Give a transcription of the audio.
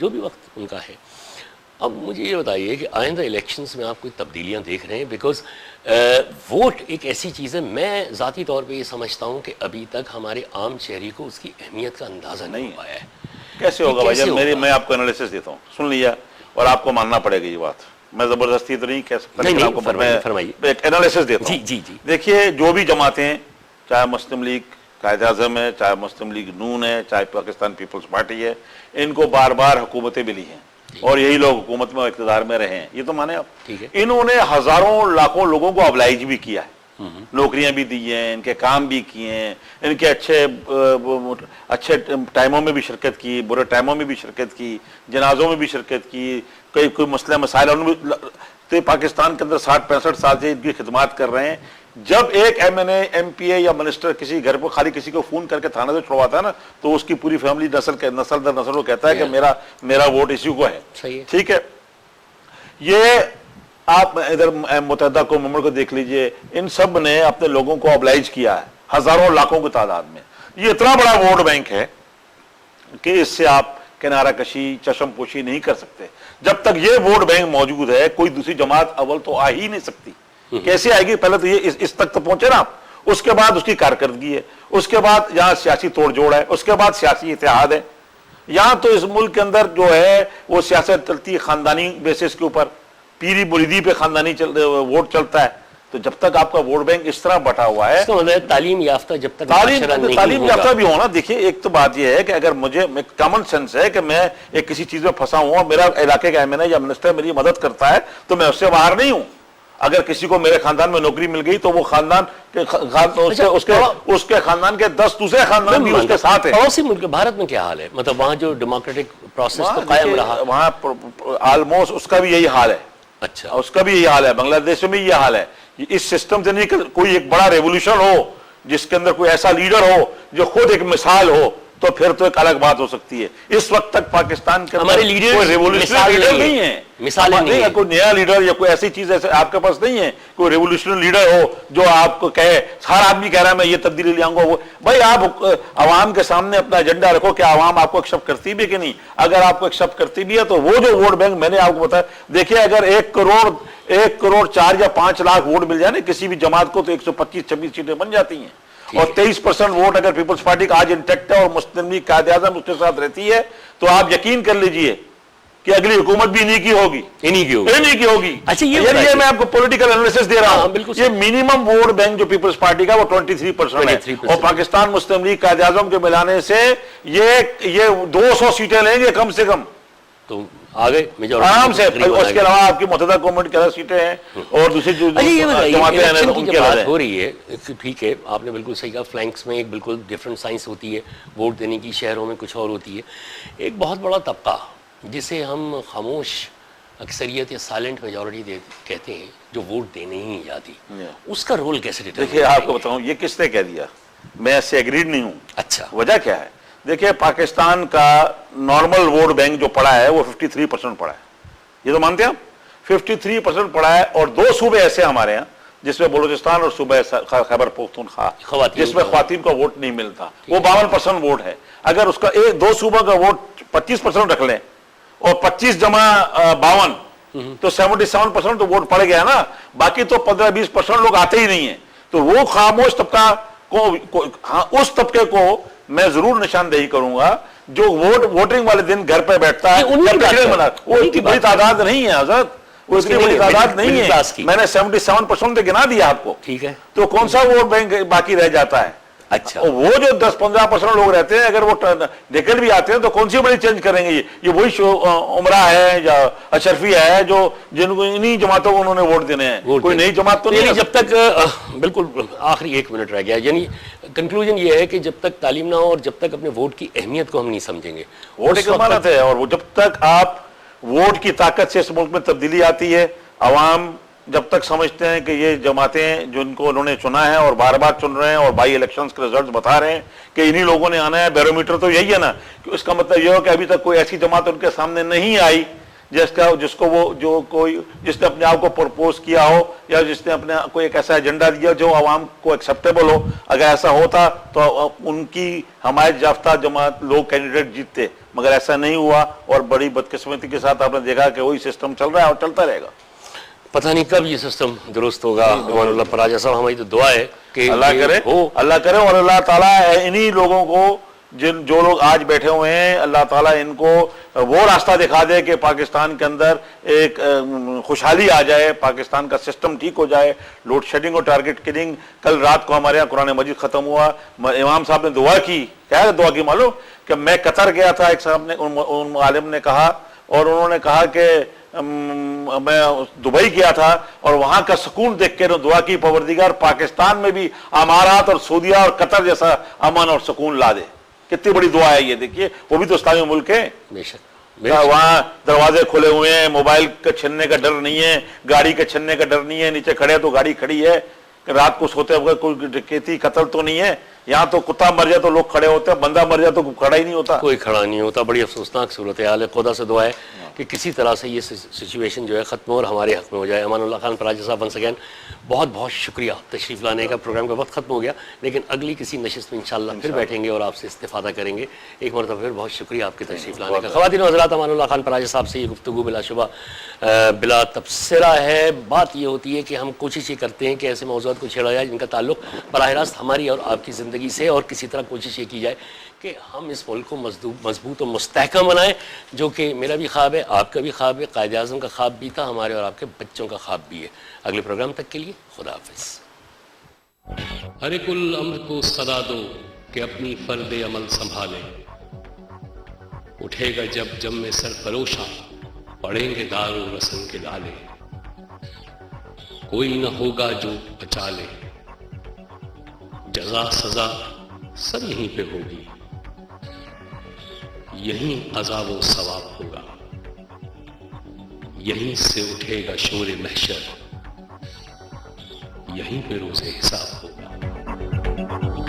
جو بھی وقت ان کا ہے. اب مجھے یہ بتائیے کہ آئندہ الیکشنز میں آپ کوئی تبدیلیاں دیکھ رہے ہیں؟ بیکاز ووٹ ایک ایسی چیز ہے، میں ذاتی طور پہ یہ سمجھتا ہوں کہ ابھی تک ہمارے عام شہری کو اس کی اہمیت کا اندازہ نہیں ہو پایا ہے. کیسے ہوگا بھائی جان؟ میں آپ کو انالیسس دیتا ہوں، سن لیا، اور آپ کو ماننا پڑے گا یہ بات. میں زبردستی تو نہیں کہہ سکتا، لیکن آپ کو فرمائیے ایک انالیسس دیتا ہوں. جی. دیکھیے، جو بھی جماعتیں، چاہے مسلم لیگ قائد اعظم ہے، چاہے مسلم لیگ نون ہے، چاہے پاکستان پیپلز پارٹی ہے، ان کو بار بار حکومتیں ملی ہیں اور یہی لوگ حکومت میں اقتدار میں رہے ہیں. یہ تو مانے آپ، انہوں نے ہزاروں لاکھوں لوگوں کو ابلائج بھی کیا ہے، نوکریاں بھی دی ہیں، ان کے کام بھی کیے ہیں، ان کے اچھے ٹائموں میں بھی شرکت کی، برے ٹائموں میں بھی شرکت کی، جنازوں میں بھی شرکت کی، کوئی مسئلہ مسائل تو پاکستان کے اندر 60-65 سال سے ان کی خدمات کر رہے ہیں. جب ایک ایم این اے، ایم پی اے یا منسٹر کسی گھر پہ خالی کسی کو فون کر کے تھانہ سے چھڑواتا ہے نا، تو اس کی پوری فیملی نسل در نسل وہ کہتا ہے کہ میرا ووٹ اسی کو ہے. ٹھیک ہے. یہ آپ ادھر متحدہ قوم کو دیکھ لیجئے، ان سب نے اپنے لوگوں کو ابلائج کیا ہے ہزاروں لاکھوں کی تعداد میں. یہ اتنا بڑا ووٹ بینک ہے کہ اس سے آپ کنارہ کشی، چشم پوشی نہیں کر سکتے. جب تک یہ ووٹ بینک موجود ہے، کوئی دوسری جماعت اول تو آ ہی نہیں سکتی. کیسے آئے گی؟ پہلے تو یہ اس تک تو پہنچے نا آپ، اس کے بعد اس کی کارکردگی ہے، اس کے بعد یہاں سیاسی توڑ جوڑ ہے، اس کے بعد سیاسی اتحاد ہے. یہاں تو اس ملک کے اندر جو ہے وہ سیاست چلتی ہے خاندانی بیسس کے اوپر، پیری مریدی پہ خاندانی ووٹ چلتا ہے. تو جب تک آپ کا ووٹ بینک اس طرح بٹا ہوا ہے، تعلیم یافتہ جب تک تعلیم یافتہ بھی ہونا. دیکھیے، ایک تو بات یہ ہے کہ اگر مجھے کامن سینس ہے کہ میں ایک کسی چیز میں پھنسا ہوں اور میرا علاقے کا ایم این اے یا منسٹر میری مدد کرتا ہے تو میں اس سے باہر نہیں ہوں. اگر کسی کو میرے خاندان میں نوکری مل گئی تو وہ خاندان اس کے خاندان کے 10 دوسرے خاندان بھی اس کے ساتھ ہیں. پڑوسی ملک بھارت میں کیا حال ہے؟ مطلب وہاں جو ڈیموکریٹک پروسیس تو قائم رہا، وہاں آلموسٹ اس کا بھی یہی حال ہے. اچھا، اس کا بھی یہی حال ہے. بنگلہ دیش میں یہ حال ہے. اس سسٹم سے نہیں کہ کوئی ایک بڑا ریولوشن ہو جس کے اندر کوئی ایسا لیڈر ہو جو خود ایک مثال ہو، تو پھر تو ایک الگ بات ہو سکتی ہے. اس وقت تک پاکستان کے ہمارے لیڈر کوئی ریولوشنری لیڈر نہیں ہے، مثال نہیں ہے، کوئی نیا لیڈر یا کوئی ایسی چیز ایسے آپ کے پاس نہیں ہے. کوئی ریولوشنری لیڈر ہو جو آپ کو کہے، ہر آدمی کہہ رہا ہے میں یہ تبدیلی لے آؤں گا. بھائی آپ عوام کے سامنے اپنا ایجنڈا رکھو کہ عوام آپ کو ایکسپٹ کرتی بھی ہے کہ نہیں. اگر آپ کو ایکسپٹ کرتی بھی ہے تو وہ جو ووٹ بینک میں نے آپ کو بتایا، دیکھیے اگر 1 کروڑ 4 یا 5 لاکھ ووٹ مل جائے نا کسی بھی جماعت کو تو 125-26 سیٹیں بن جاتی ہیں. اور 23% ووٹ اگر پیپلز پارٹی کا آج انٹیکٹ ہے اور مسلم لیگ قائد اعظم اس کے ساتھ رہتی ہے تو آپ یقین کر لیجئے کہ اگلی حکومت بھی انہی کی ہوگی. اچھا، یہ میں آپ کو پولیٹیکل انالیسس دے رہا ہوں. یہ منیمم ووٹ بینک جو پیپلز پارٹی کا وہ 23% ہے، اور پاکستان مسلم لیگ قائد اعظم کے ملانے سے یہ 200 سیٹیں لیں گے کم سے کم. تو آگے آرام سے. اس کے علاوہ آپ کی متحدہ قومنٹ کی الگ سیٹیں ہیں اور دوسری جو جماعتیں ہیں ان کی بات ہو رہی ہے. ٹھیک ہے، آپ نے بالکل صحیح کہا. فلینکس میں ایک بالکل ڈفرنٹ سائنس ہوتی ہے ووٹ دینے کی، شہروں میں کچھ اور ہوتی ہے. ایک بہت بڑا طبقہ جسے ہم خاموش اکثریت یا سائلنٹ میجورٹی کہتے ہیں، جو ووٹ دینے ہی نہیں جاتی، اس کا رول کیسے ڈیٹرمن؟ دیکھیے آپ کو بتاؤں یہ کس نے کہہ دیا، میں اس سے ایگریڈ نہیں ہوں. اچھا، وجہ کیا ہے؟ دیکھیے پاکستان کا نارمل ووٹ بینک جو پڑا ہے وہ 53% پڑا ہے. یہ تو مانتے ہیں آپ؟ 53% پڑا ہے. اور 2 صوبے ایسے ہمارے ہیں جس میں بلوچستان اور صوبہ خیبر پختونخوا جس میں خواتین کو ووٹ نہیں ملتا، وہ 52% ووٹ ہے. اگر اس کا 2 صوبوں کا ووٹ 25% رکھ لیں اور 25 جمع 52 تو 77% تو ووٹ پڑ گیا نا. باقی تو 15-20% لوگ آتے ہی نہیں ہیں. تو وہ خاموش طبقہ کو اس طبقے کو میں ضرور نشاندہی کروں گا جو ووٹنگ والے دن گھر پہ بیٹھتا ہے. وہ اتنی بڑی تعداد نہیں ہے حضرت، وہ اتنی بڑی تعداد نہیں ہے. میں نے 77% تو گنا دیا آپ کو. ٹھیک ہے، تو کون سا ووٹ بینک باقی رہ جاتا ہے؟ اچھا، وہ جو 10-15% لوگ رہتے ہیں اگر وہ نکل بھی آتے ہیں تو کون سی بڑی چینج کریں گے؟ یہ وہی عمرہ ہے یا اشرفی ہے جو جن کو انہی جماعتوں کو انہوں نے ووٹ دینے ہیں. کوئی نئی جماعت تو نہیں. جب تک بالکل آخری 1 منٹ رہ گیا، یعنی کنکلوژن یہ ہے کہ جب تک تعلیم نہ ہو اور جب تک اپنے ووٹ کی اہمیت کو ہم نہیں سمجھیں گے، ووٹ ایک امانت ہے. اور وہ جب تک آپ ووٹ کی طاقت سے اس ملک میں تبدیلی آتی ہے، عوام جب تک سمجھتے ہیں کہ یہ جماعتیں جن کو انہوں نے چنا ہے اور بار بار چن رہے ہیں اور بائی الیکشنز کے ریزلٹس بتا رہے ہیں کہ انہی لوگوں نے آنا ہے، بیرومیٹر تو یہی ہے نا. کہ اس کا مطلب یہ ہو کہ ابھی تک کوئی ایسی جماعت ان کے سامنے نہیں آئی جس نے اپنے آپ کو پرپوز کیا ہو یا جس نے اپنے کوئی ایک ایسا ایجنڈا دیا جو عوام کو ایکسیپٹیبل ہو. اگر ایسا ہوتا تو ان کی حمایت یافتہ جماعت لوگ کینڈیڈیٹ جیتتے. مگر ایسا نہیں ہوا اور بڑی بدقسمتی کے ساتھ آپ نے دیکھا کہ وہی سسٹم چل رہا ہے اور چلتا رہے گا. پتہ نہیں کب یہ سسٹم درست ہوگا. امان اللہ پراجا صاحب ہماری تو دعا ہے کہ اللہ کرے اور اللہ تعالیٰ انہی لوگوں کو جو لوگ آج بیٹھے ہوئے ہیں اللہ تعالیٰ ان کو وہ راستہ دکھا دے کہ پاکستان کے اندر ایک خوشحالی آ جائے, پاکستان کا سسٹم ٹھیک ہو جائے. لوڈ شیڈنگ اور ٹارگٹ کلنگ, کل رات کو ہمارے یہاں قرآن مجید ختم ہوا, امام صاحب نے دعا کی. کیا دعا کی معلوم؟ کہ میں قطر گیا تھا, ایک صاحب نے ان عالم نے کہا, اور انہوں نے کہا کہ میں دبئی گیا تھا اور وہاں کا سکون دیکھ کے دعا کی پروردگار پاکستان میں بھی امارات اور سعودیہ اور قطر جیسا امن اور سکون لا دے. کتنی بڑی دعا ہے یہ, دیکھیے وہ بھی تو اسلامی ملک ہے. بے شک وہاں دروازے کھلے ہوئے ہیں, موبائل کے چھننے کا ڈر نہیں ہے, گاڑی کے چھننے کا ڈر نہیں ہے, نیچے کھڑے تو گاڑی کھڑی ہے, رات کو سوتے ہوئے کوئی ڈکیتی قتل تو نہیں ہے. یہاں تو کتا مر جائے تو لوگ کھڑے ہوتے ہیں, بندہ مر جائے تو کھڑا ہی نہیں ہوتا, کوئی کھڑا نہیں ہوتا. بڑی افسوسناک صورتحال ہے. خدا سے دعا ہے کہ کسی طرح سے یہ سچویشن جو ہے ختم ہو اور ہمارے حق میں ہو جائے. امان اللہ خان پراجا صاحب ونس اگین بہت بہت شکریہ تشریف لانے کا. پروگرام کا وقت ختم ہو گیا, لیکن اگلی کسی نشست میں انشاءاللہ پھر بیٹھیں گے اور آپ سے استفادہ کریں گے. ایک مرتبہ پھر بہت شکریہ آپ کے تشریف لانے کا. خواتین و حضرات, امان اللہ خان پراجا صاحب سے یہ گفتگو بلا شبہ بلا تبصرہ ہے. بات یہ ہوتی ہے کہ ہم کوشش یہ کرتے ہیں کہ ایسے موضوعات کو چھیڑا جائے جن کا تعلق براہ راست ہماری اور آپ کی زندگی سے, اور کسی طرح کوشش یہ کی جائے کہ ہم اس ملک کو مضبوط و مستحکم بنائیں, جو کہ میرا بھی خواب ہے, آپ کا بھی خواب ہے, قائد اعظم کا خواب بھی تھا, ہمارے اور آپ کے بچوں کا خواب بھی ہے. اگلے پروگرام تک کے لیے خدا حافظ. ہر ایک الامر کو صدا دو کہ اپنی فرد عمل سنبھالے. اٹھے گا جب جم میں سرفروشاں, پڑیں گے دار و رسن کے لالے. کوئی نہ ہوگا جو بچا لے, جزا سزا سب یہیں پہ ہوگی. یہیں عذاب و ثواب ہوگا, یہیں سے اٹھے گا شور محشر, یہیں پہ روز حساب ہوگا.